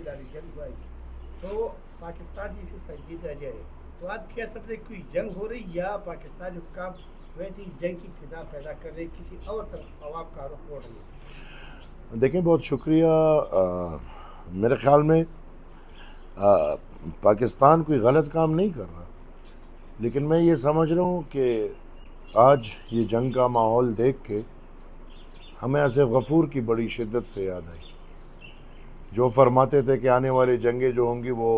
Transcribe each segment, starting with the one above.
جنگ ہوا تو پاکستان کی سنجیدہ جائے تو آپ کیا سمجھتے کوئی جنگ ہو رہی یا پاکستان حکام ویسی جنگ کی فضا پیدا کر رہے کسی اور طرف عوام کا رخ موڑ رہی ہے؟ دیکھیں بہت شکریہ. میرے خیال میں پاکستان کوئی غلط کام نہیں کر رہا، لیکن میں یہ سمجھ رہا ہوں کہ آج یہ جنگ کا ماحول دیکھ کے ہمیں آصف غفور کی بڑی شدت سے یاد آئی، جو فرماتے تھے کہ آنے والی جنگیں جو ہوں گی وہ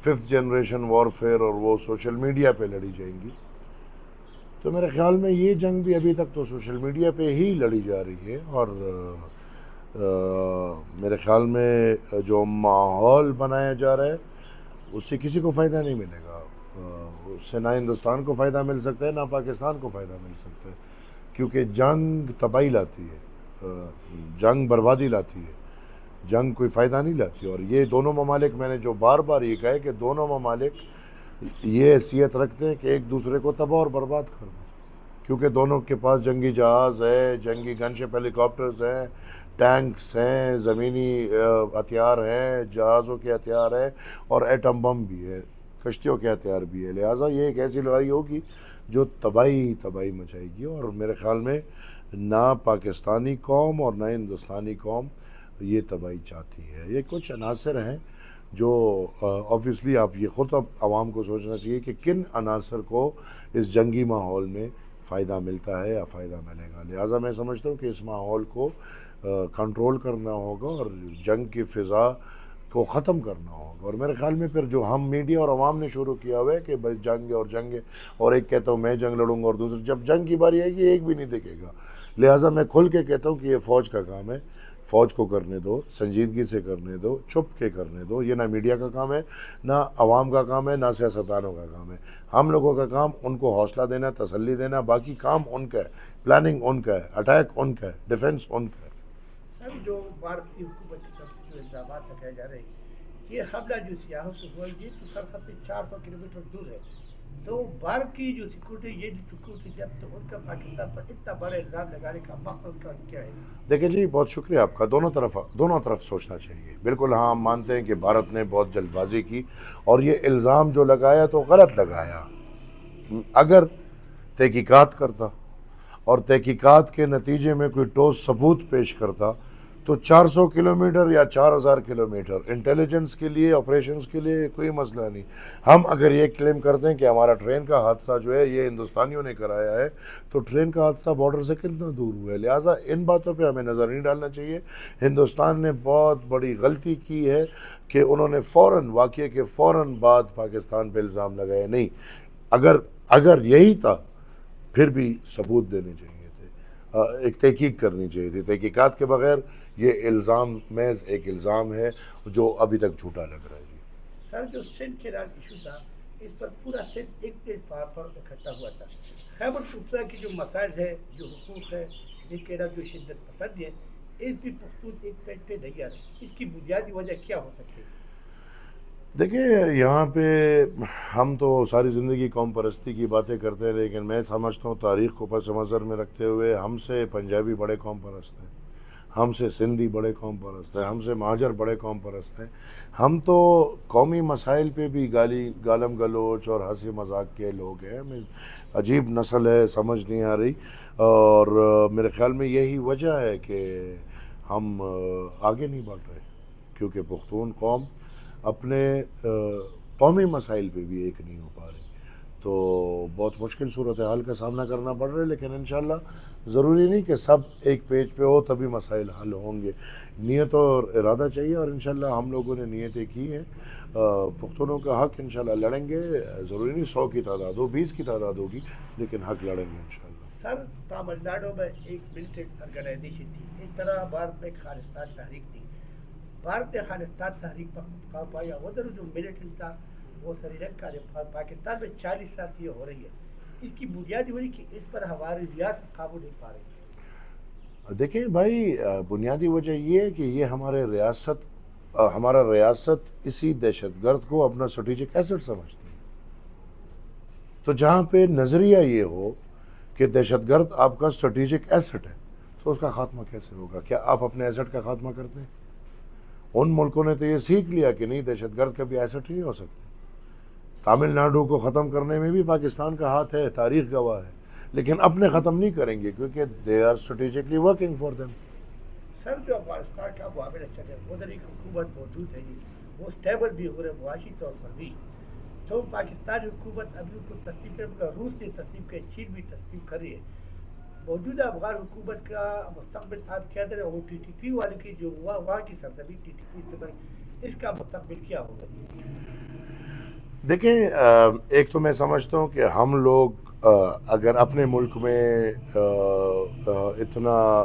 5th جنریشن وارفیئر اور وہ سوشل میڈیا پہ لڑی جائیں گی. تو میرے خیال میں یہ جنگ بھی ابھی تک تو سوشل میڈیا پہ ہی لڑی جا رہی ہے، اور میرے خیال میں جو ماحول بنایا جا رہا ہے اس سے کسی کو فائدہ نہیں ملے گا. اس سے نہ ہندوستان کو فائدہ مل سکتا ہے نہ پاکستان کو فائدہ مل سکتا ہے، کیونکہ جنگ تباہی لاتی ہے، جنگ بربادی لاتی ہے، جنگ کوئی فائدہ نہیں لاتی. اور یہ دونوں ممالک، میں نے جو بار بار یہ کہا ہے کہ دونوں ممالک یہ حیثیت رکھتے ہیں کہ ایک دوسرے کو تباہ اور برباد کر دیں، کیونکہ دونوں کے پاس جنگی جہاز ہے، جنگی گن شپ ہیلی کاپٹرز ہیں، ٹینکس ہیں، زمینی ہتھیار ہیں، جہازوں کے ہتھیار ہیں، اور ایٹم بم بھی ہے، کشتیوں کے ہتھیار بھی ہے. لہٰذا یہ ایک ایسی لڑائی ہوگی جو تباہی مچائے گی. اور میرے خیال میں نہ پاکستانی قوم اور نہ ہندوستانی قوم یہ تباہی چاہتی ہے. یہ کچھ عناصر ہیں جو آبویسلی آپ یہ خود اب عوام کو سوچنا چاہیے کہ کن عناصر کو اس جنگی ماحول میں فائدہ ملتا ہے یا فائدہ ملے گا. لہٰذا میں سمجھتا ہوں کہ اس ماحول کو کنٹرول کرنا ہوگا اور جنگ کی فضا کو ختم کرنا ہوگا. اور میرے خیال میں پھر جو ہم میڈیا اور عوام نے شروع کیا ہوا ہے کہ بھائی جنگ اور جنگ ہے، اور ایک کہتا ہوں میں جنگ لڑوں گا اور دوسرے، جب جنگ کی باری آئے گی ایک بھی نہیں دیکھے گا. لہٰذا میں کھل کے کہتا ہوں کہ یہ فوج کا کام ہے، فوج کو کرنے دو، سنجیدگی سے کرنے دو، چھپ کے کرنے دو. یہ نہ میڈیا کا کام ہے، نہ عوام کا کام ہے، نہ سیاستدانوں کا کام ہے. ہم لوگوں کا کام ان کو حوصلہ دینا، تسلی دینا، باقی کام ان کا ہے، پلاننگ ان کا ہے، اٹیک ان کا ہے، ڈیفنس ان کا ہے. سر جو بھارت کی حکومت کی طرف سے جو الزامات لگائے جا رہے ہیں یہ حملہ جو سیاحوں سے ہوا یہ تو سرحد سے 400 کلومیٹر دور ہے، تو بھارت کی جو سیکورٹی یہ سیکورٹی جب تو ان کا پاکستان پر اتنا بڑا الزام لگانے کا مقصد کا کیا ہے؟ دیکھیں جی، بہت شکریہ آپ کا. دونوں طرف سوچنا چاہیے. بالکل ہاں، ہم مانتے ہیں کہ بھارت نے بہت جلد بازی کی اور یہ الزام جو لگایا تو غلط لگایا. اگر تحقیقات کرتا اور تحقیقات کے نتیجے میں کوئی ٹھوس ثبوت پیش کرتا تو 400 کلومیٹر یا 4000 کلومیٹر انٹیلیجنس کے لیے، آپریشنز کے لیے کوئی مسئلہ نہیں. ہم اگر یہ کلیم کرتے ہیں کہ ہمارا ٹرین کا حادثہ جو ہے یہ ہندوستانیوں نے کرایا ہے، تو ٹرین کا حادثہ بارڈر سے کتنا دور ہوا ہے. لہٰذا ان باتوں پہ ہمیں نظر نہیں ڈالنا چاہیے. ہندوستان نے بہت بڑی غلطی کی ہے کہ انہوں نے واقعے کے فوراً بعد پاکستان پہ الزام لگائے. نہیں، اگر یہی تھا پھر بھی ثبوت دینے چاہیے تھے، ایک تحقیق کرنی چاہیے تھی. تحقیقات کے بغیر یہ الزام محض ایک الزام ہے جو ابھی تک جھوٹا لگ رہا ہے. جی سر جو سندھ کے راج ایشو تھا اس پر پورا سندھ ایک پلیٹ فارم پر اکٹھا ہوا تھا. خیبر پختونخوا کی جو مسائل ہے، جو حقوق ہے، جن کے جو شدت پسند ہے، اس بھی پختون ایک پلیٹ پہ نہیں آ رہے. اس کی بنیادی وجہ کیا ہو سکتی ہے؟ دیکھیں، یہاں پہ ہم تو ساری زندگی قوم پرستی کی باتیں کرتے ہیں، لیکن میں سمجھتا ہوں تاریخ کو پس منظر میں رکھتے ہوئے ہم سے پنجابی بڑے قوم پرست ہیں، ہم سے سندھی بڑے قوم پرست ہیں، ہم سے مہاجر بڑے قوم پرست ہیں. ہم تو قومی مسائل پہ بھی گالم گلوچ اور ہنسی مذاق کے لوگ ہیں. عجیب نسل ہے، سمجھ نہیں آ رہی. اور میرے خیال میں یہی وجہ ہے کہ ہم آگے نہیں بڑھ رہے، کیونکہ پختون قوم اپنے قومی مسائل پہ بھی ایک نہیں ہو پا رہی. تو بہت مشکل صورتحال کا سامنا کرنا پڑ رہا ہے، لیکن انشاءاللہ ضروری نہیں کہ سب ایک پیج پہ ہو تبھی مسائل حل ہوں گے. نیت اور ارادہ چاہیے، اور انشاءاللہ ہم لوگوں نے نیتیں کی ہیں. پختونوں کا حق انشاءاللہ لڑیں گے. ضروری نہیں 100 کی تعداد ہو، 20 کی تعداد ہوگی، لیکن حق لڑیں گے انشاءاللہ. سر تامل ناڈو میں ایک ملٹنٹ آرگنائزیشن تھی، اس طرح بھارت میں ایک خالصتان تحریک تھی. بھارت نے خالصتان تحریک پر قابو پایا، ادھر جو ملٹنٹ تھا وہ سری لنکا نے. پاکستان میں 40 سال سے یہ ہو رہی ہے. اس کی بنیادی وجہ کہ اس پر ہماری ریاست قابو نہیں پا رہی. دیکھیں بھائی، بنیادی وجہ یہ ہے کہ یہ ہمارا ریاست اسی دہشت گرد کو اپنا اسٹریٹجک ایسٹ سمجھتی ہے. تو جہاں پہ نظریہ یہ ہو کہ دہشت گرد آپ کا اسٹریٹجک ایسٹ ہے، تو اس کا خاتمہ کیسے ہوگا؟ کیا آپ اپنے ایسٹ کا خاتمہ کرتے ہیں؟ ان ملکوں نے تو یہ سیکھ لیا کہ نہیں، دہشت گرد کبھی ایسٹ نہیں ہو سکتے. تامل ناڈو کو ختم کرنے میں بھی پاکستان کا ہاتھ ہے، تاریخ گواہ ہے، لیکن اپنے ختم نہیں کریں گے کیونکہ they are strategically working for them. Sir جو افغانستان کا معاملہ چلے ادھر ایک حکومت موجود ہے جی، وہ اسٹیبل بھی ہو رہے معاشی طور پر بھی. تو پاکستانی حکومت ابھی ان کو تسلیم کر، روس نے تسلیم کر، چین بھی تسلیم کر رہی ہے. موجودہ افغان حکومت کا مستقبل آپ کہہ رہے وہ ٹی ٹی پی والے کی جو وہاں کی سرزمین ٹی ٹی پی سے اس کا مستقبل کیا ہوگا؟ دیکھیں، ایک تو میں سمجھتا ہوں کہ ہم لوگ اگر اپنے ملک میں اتنا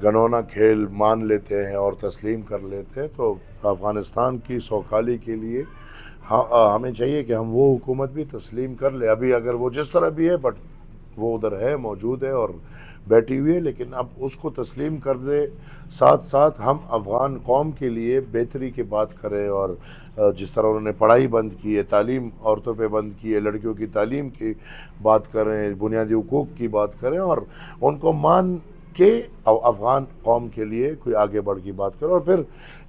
گنونا کھیل مان لیتے ہیں اور تسلیم کر لیتے ہیں تو افغانستان کی سوکالی کے لیے ہمیں چاہیے کہ ہم وہ حکومت بھی تسلیم کر لیں. ابھی اگر وہ جس طرح بھی ہے بٹ وہ ادھر ہے، موجود ہے اور بیٹھی ہوئی ہے، لیکن اب اس کو تسلیم کر دے. ساتھ ساتھ ہم افغان قوم کے لیے بہتری کی بات کریں، اور جس طرح انہوں نے پڑھائی بند کی ہے، تعلیم عورتوں پہ بند کی ہے، لڑکیوں کی تعلیم کی بات کریں، بنیادی حقوق کی بات کریں، اور ان کو مان کے افغان قوم کے لیے کوئی آگے بڑھ کی بات کریں. اور پھر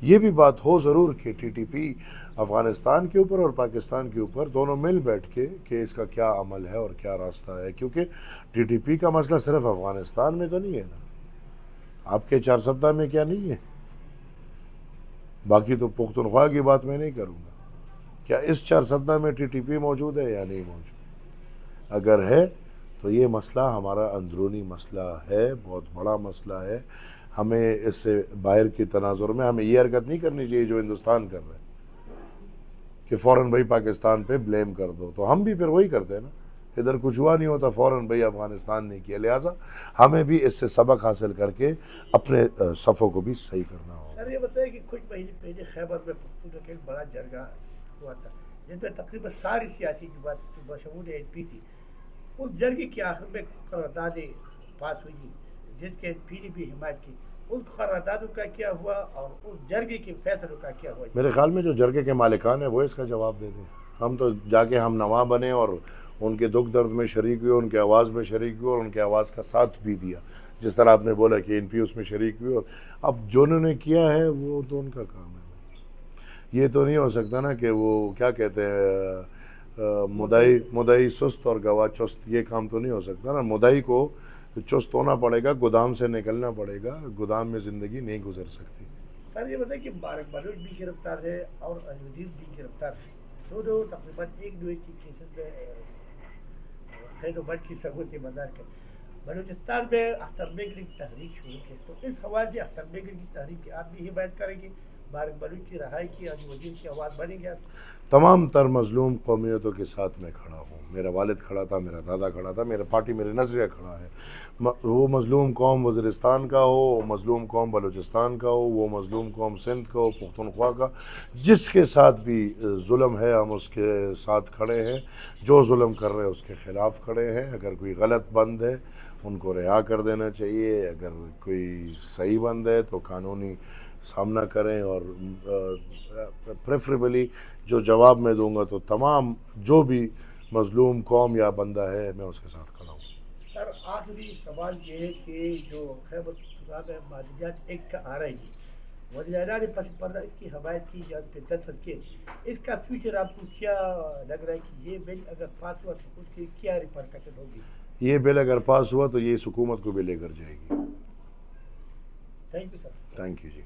یہ بھی بات ہو ضرور کہ ٹی ٹی پی افغانستان کے اوپر اور پاکستان کے اوپر دونوں مل بیٹھ کے کہ اس کا کیا عمل ہے اور کیا راستہ ہے، کیونکہ ٹی ٹی پی کا مسئلہ صرف افغانستان میں تو نہیں ہے نا. آپ کے 470 میں کیا نہیں ہے؟ باقی تو پختونخوا کی بات میں نہیں کروں گا. کیا اس 470 میں ٹی ٹی پی موجود ہے یا نہیں موجود؟ اگر ہے تو یہ مسئلہ ہمارا اندرونی مسئلہ ہے، بہت بڑا مسئلہ ہے. ہمیں اس سے باہر کی تناظر میں ہمیں یہ حرکت نہیں کرنی چاہیے جو ہندوستان کر رہا ہے کہ فوراً بھائی پاکستان پہ بلیم کر دو. تو ہم بھی پھر وہی کرتے ہیں نا، ادھر کچھ ہوا نہیں ہوتا فوراً بھائی افغانستان نے کیا. لہٰذا ہمیں بھی اس سے سبق حاصل کر کے اپنے صفوں کو بھی صحیح کرنا ہوگا. سر یہ بتائیں کہ کچھ مہینے پہلے خیبر میں پختونخوا کا ایک بڑا جرگہ ہوا تھا جس میں تقریباً ساری سیاسی جماعت بشمول این پی تھی. اس جرگے کے آخر میں قراردادیں پاس ہوئی جس کے پی ڈی پی حمایت کی. ان قراردادوں کا کیا ہوا اور اس جرگے کے فیصلوں کا کیا ہوا؟ میرے خیال میں جو جرگے کے مالکان ہیں وہ اس کا جواب دے دیں. ہم تو جا کے ہم نواں بنے اور ان کے دکھ درد میں شریک ہوئے، ان کے آواز میں شریک ہوئے اور ان کے آواز کا ساتھ بھی دیا. جس طرح آپ نے بولا کہ این پی اس میں شریک ہوئے، اور اب جو انہوں نے کیا ہے وہ تو ان کا کام ہے. یہ تو نہیں ہو سکتا نا کہ وہ کیا کہتے ہیں مدعی سست اور گواہ چست. یہ کام تو نہیں ہو سکتا نا. مدعی کو چست ہونا پڑے گا، گودام سے نکلنا پڑے گا. گودام میں زندگی نہیں گزر سکتی. سر یہ بتائیں کہ بارک بلوچ بھی گرفتار ہے اور الوزیر بھی گرفتار ہے. دونوں تقریباً ایک دوسرے کی کیسز میں خیر و بد کی سہولت مدار کے. بلوچستان میں اختر بیگ کی تحریک شروع کی، تو اس حوالے سے اختر بیگ کی تحریک کی آپ بھی حمایت کریں گے؟ بارک بلوچ کی رہائی کی وزیر کی آواز بنے گی؟ تمام تر مظلوم قومیتوں کے ساتھ میں کھڑا ہوں. میرا والد کھڑا تھا، میرا دادا کھڑا تھا، میرا پارٹی میرے نظریہ کھڑا ہے. وہ مظلوم قوم وزیرستان کا ہو، وہ مظلوم قوم بلوچستان کا ہو، وہ مظلوم قوم سندھ کا ہو، پختونخوا کا، جس کے ساتھ بھی ظلم ہے ہم اس کے ساتھ کھڑے ہیں. جو ظلم کر رہے ہیں اس کے خلاف کھڑے ہیں. اگر کوئی غلط بند ہے ان کو رہا کر دینا چاہیے، اگر کوئی صحیح بند ہے تو قانونی سامنا کریں. اور پریفریبلی جو جواب میں دوں گا تو تمام جو بھی مظلوم قوم یا بندہ ہے میں اس کے ساتھ کھڑا ہوں. سر آخری سوال یہ ہے کہ جو خیبر پختونخوا میں معدنیات ایکٹ کا آ رہا ہے، وزیر اعلیٰ نے پس پردہ اس کی حمایت کی یا اس پہ دستخط کیے. اس کا فیوچر آپ کو کیا لگ رہا ہے کہ یہ بل اگر پاس ہوا تو اس کی کیا ریپرکشن ہوگی؟ یہ بل اگر پاس ہوا تو یہ اس حکومت کو بھی لے کر جائے گی. Thank you sir. Thank you G.